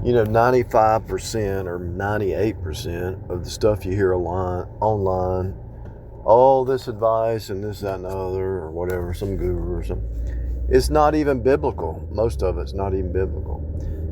95% or 98% of the stuff you hear online, all this advice and this, that, and the other, or whatever, some guru or something, it's not even biblical. Most of it's not even biblical.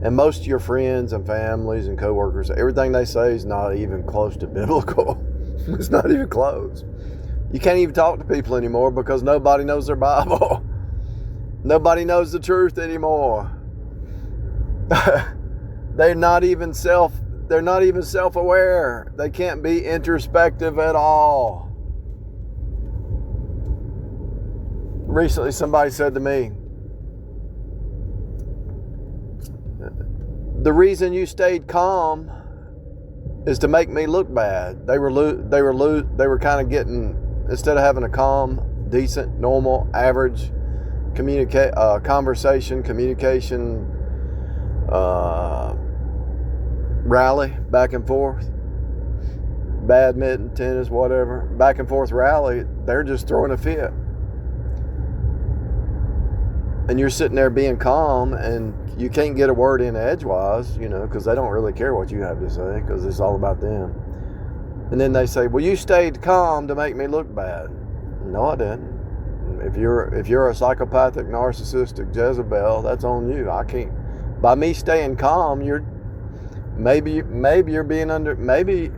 And most of your friends and families and coworkers, everything they say is not even close to biblical. It's not even close. You can't even talk to people anymore because nobody knows their Bible. Nobody knows the truth anymore. They're not even self-aware. They can't be introspective at all. Recently, somebody said to me, the reason you stayed calm is to make me look bad. They were kind of getting, instead of having a calm, decent, normal, average communication rally back and forth, badminton, tennis, whatever, back and forth rally, they're just throwing a fit. And you're sitting there being calm, and you can't get a word in edgewise, because they don't really care what you have to say, because it's all about them. And then they say, well, you stayed calm to make me look bad. No, I didn't. If you're a psychopathic, narcissistic Jezebel, that's on you. I can't. By me staying calm, maybe you're being under, maybe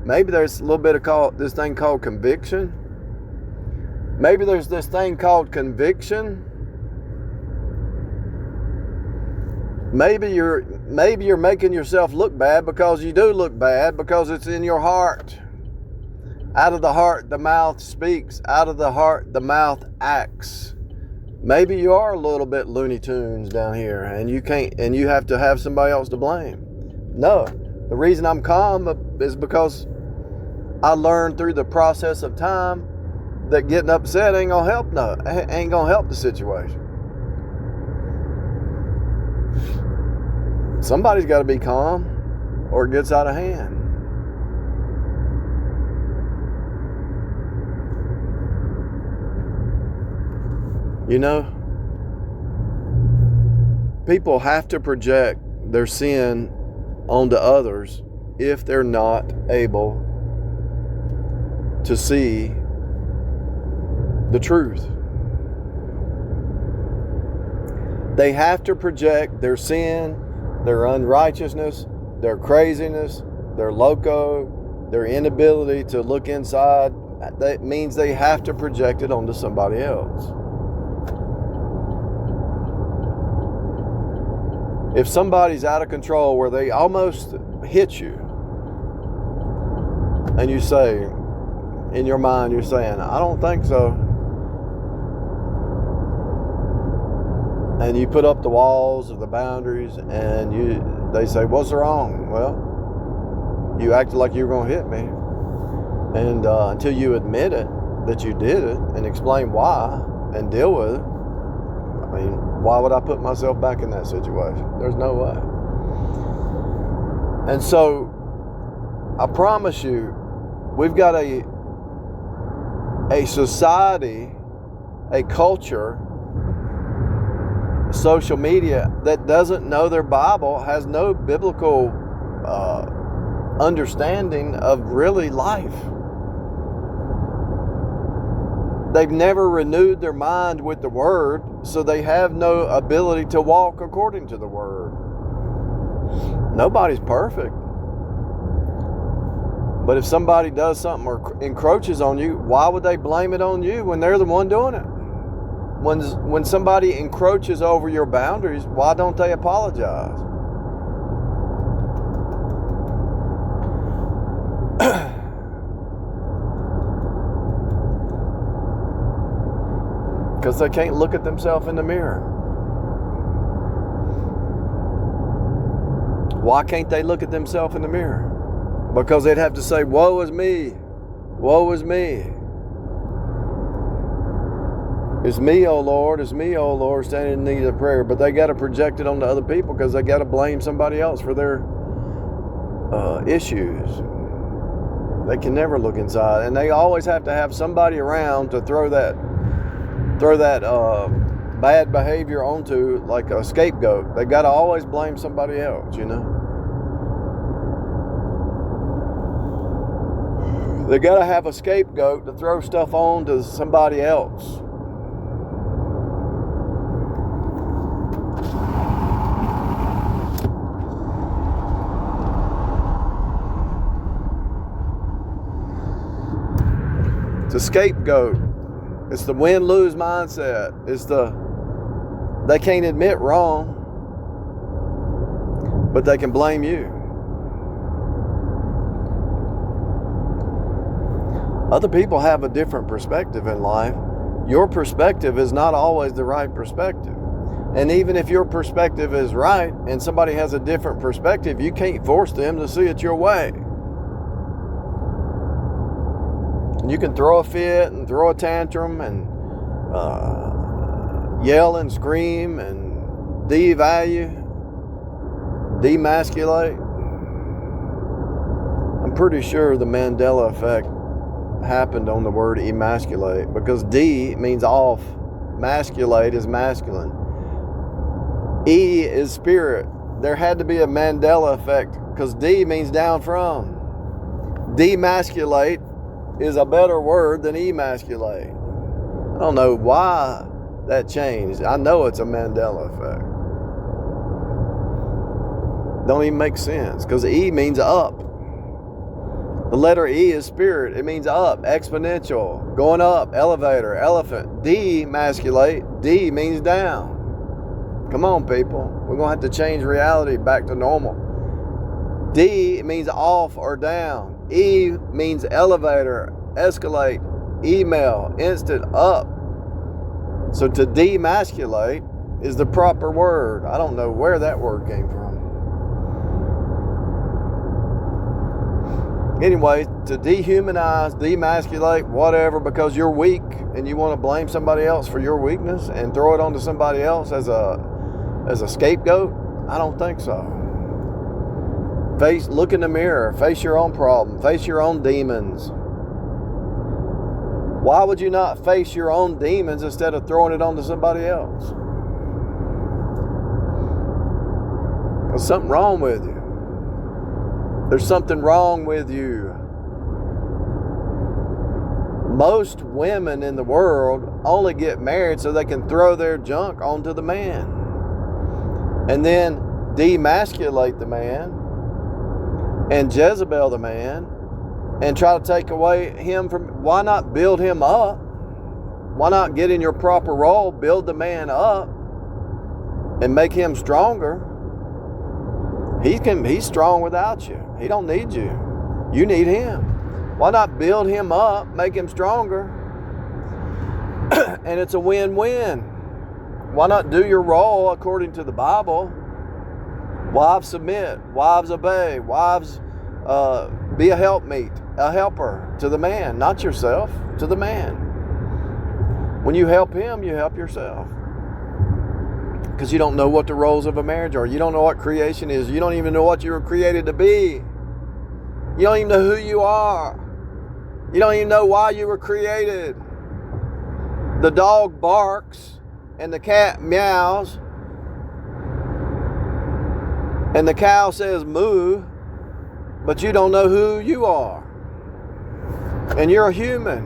there's a little bit of this thing called conviction. Maybe there's this thing called conviction. Maybe you're making yourself look bad because you do look bad, because it's in your heart. Out of the heart, the mouth speaks. Out of the heart, the mouth acts. Maybe you are a little bit Looney Tunes down here, and you have to have somebody else to blame. No, the reason I'm calm is because I learned through the process of time that getting upset ain't gonna help the situation. Somebody's got to be calm, or it gets out of hand. People have to project their sin onto others if they're not able to see the truth. They have to project their sin, their unrighteousness, their craziness, their loco, their inability to look inside. That means they have to project it onto somebody else. If somebody's out of control where they almost hit you, and you say, in your mind, you're saying, I don't think so. And you put up the walls or the boundaries, and they say, what's wrong? Well, you acted like you were going to hit me. And until you admit it, that you did it, and explain why, and deal with it, why would I put myself back in that situation? There's no way. And so, I promise you, we've got a society, a culture, social media that doesn't know their Bible, has no biblical understanding of really life. They've never renewed their mind with the Word, so they have no ability to walk according to the Word. Nobody's perfect. But if somebody does something or encroaches on you, why would they blame it on you when they're the one doing it? When somebody encroaches over your boundaries, why don't they apologize? Because they can't look at themselves in the mirror. Why can't they look at themselves in the mirror? Because they'd have to say, woe is me, woe is me. It's me, O Lord, standing in need of prayer. But they got to project it onto other people because they got to blame somebody else for their issues. They can never look inside, and they always have to have somebody around to throw that bad behavior onto, like a scapegoat. They got to always blame somebody else, They got to have a scapegoat to throw stuff on to somebody else. It's a scapegoat. It's the win-lose mindset. It's they can't admit wrong, but they can blame you. Other people have a different perspective in life. Your perspective is not always the right perspective. And even if your perspective is right and somebody has a different perspective, you can't force them to see it your way. You can throw a fit and throw a tantrum and yell and scream and devalue, demasculate. I'm pretty sure the Mandela effect happened on the word emasculate, because D means off, masculate is masculine, E is spirit. There had to be a Mandela effect, because D means down from. Demasculate is a better word than emasculate. I don't know why that changed. I know it's a Mandela effect. Don't even make sense, because E means up. The letter E is spirit. It means up, exponential, going up, elevator, elephant. Demasculate, D means down. Come on, people. We're going to have to change reality back to normal. D means off or down. E means elevator, escalate, email, instant, up. So to demasculate is the proper word. I don't know where that word came from. Anyway, to dehumanize, demasculate, whatever, because you're weak and you want to blame somebody else for your weakness and throw it onto somebody else as a scapegoat, I don't think so. Look in the mirror, face your own problem, face your own demons. Why would you not face your own demons instead of throwing it onto somebody else? There's something wrong with you. There's something wrong with you. Most women in the world only get married so they can throw their junk onto the man and then demasculate the man and Jezebel the man and try to take away him from. Why not build him up? Why not get in your proper role, build the man up and make him stronger? He's strong without you. He don't need you. You need him. Why not build him up, make him stronger? And it's a win-win. Why not do your role according to the Bible? Wives submit, wives obey, wives be a helpmeet, a helper to the man, not yourself, to the man. When you help him, you help yourself. Because you don't know what the roles of a marriage are. You don't know what creation is. You don't even know what you were created to be. You don't even know who you are. You don't even know why you were created. The dog barks and the cat meows and the cow says moo, but you don't know who you are. And you're a human.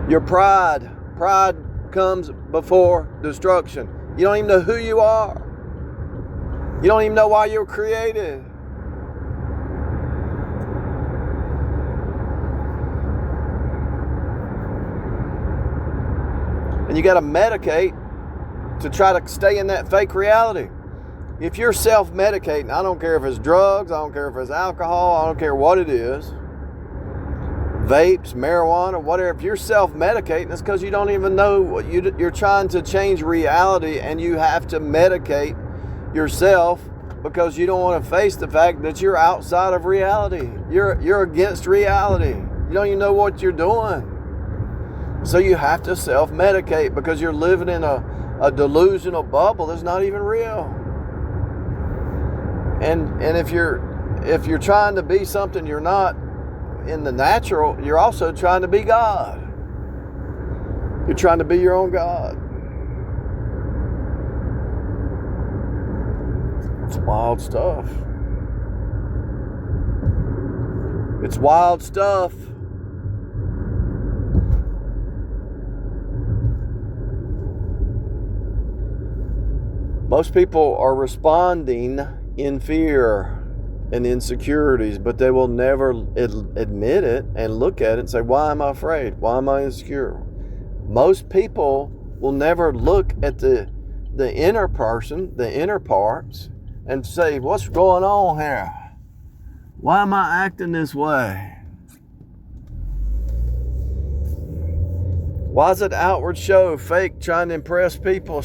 Your pride comes before destruction. You don't even know who you are. You don't even know why you were created. And you got to medicate to try to stay in that fake reality. If you're self-medicating, I don't care if it's drugs, I don't care if it's alcohol, I don't care what it is, vapes, marijuana, whatever. If you're self-medicating, it's because you don't even know what you're trying to change reality, and you have to medicate yourself because you don't want to face the fact that you're outside of reality. You're against reality. You don't even know what you're doing. So you have to self-medicate because you're living in a delusional bubble that's not even real. And if you're trying to be something you're not in the natural, you're also trying to be God. You're trying to be your own God. It's wild stuff. It's wild stuff. Most people are responding in fear and insecurities, but they will never admit it and look at it and say, why am I afraid? Why am I insecure? Most people will never look at the inner person, the inner parts, and say, what's going on here? Why am I acting this way? Why is it outward show, fake, trying to impress people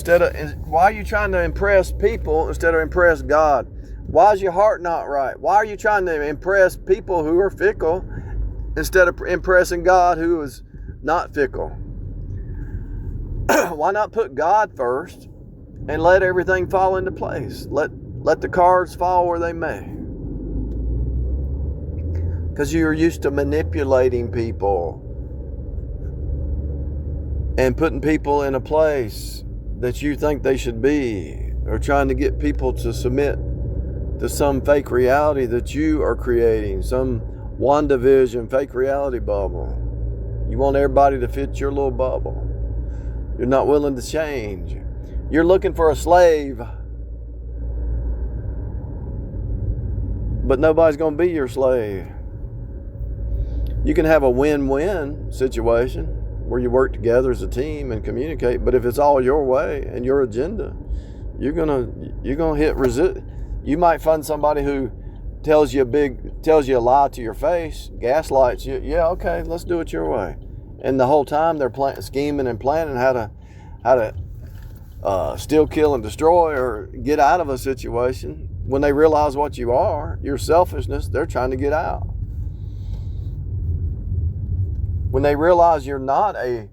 why are you trying to impress people instead of impress God? Why is your heart not right? Why are you trying to impress people who are fickle instead of impressing God who is not fickle? Why not put God first and let everything fall into place? Let the cards fall where they may. Because you're used to manipulating people and putting people in a place that you think they should be, or trying to get people to submit to some fake reality that you are creating, some WandaVision fake reality bubble. You want everybody to fit your little bubble. You're not willing to change. You're looking for a slave, but nobody's going to be your slave. You can have a win-win situation where you work together as a team and communicate, but if it's all your way and your agenda, you're gonna hit resist. You might find somebody who tells you a lie to your face, gaslights you. Yeah, okay, let's do it your way. And the whole time they're scheming and planning how to steal, kill, and destroy, or get out of a situation. When they realize what you are, your selfishness, they're trying to get out. When they realize you're not a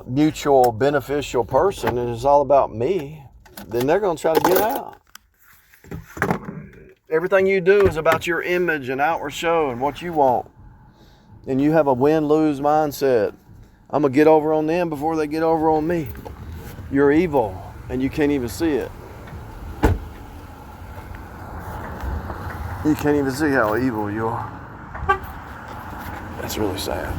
mutual beneficial person and it's all about me, then they're going to try to get out. Everything you do is about your image and outward show and what you want. And you have a win-lose mindset. I'm going to get over on them before they get over on me. You're evil and you can't even see it. You can't even see how evil you are. That's really sad.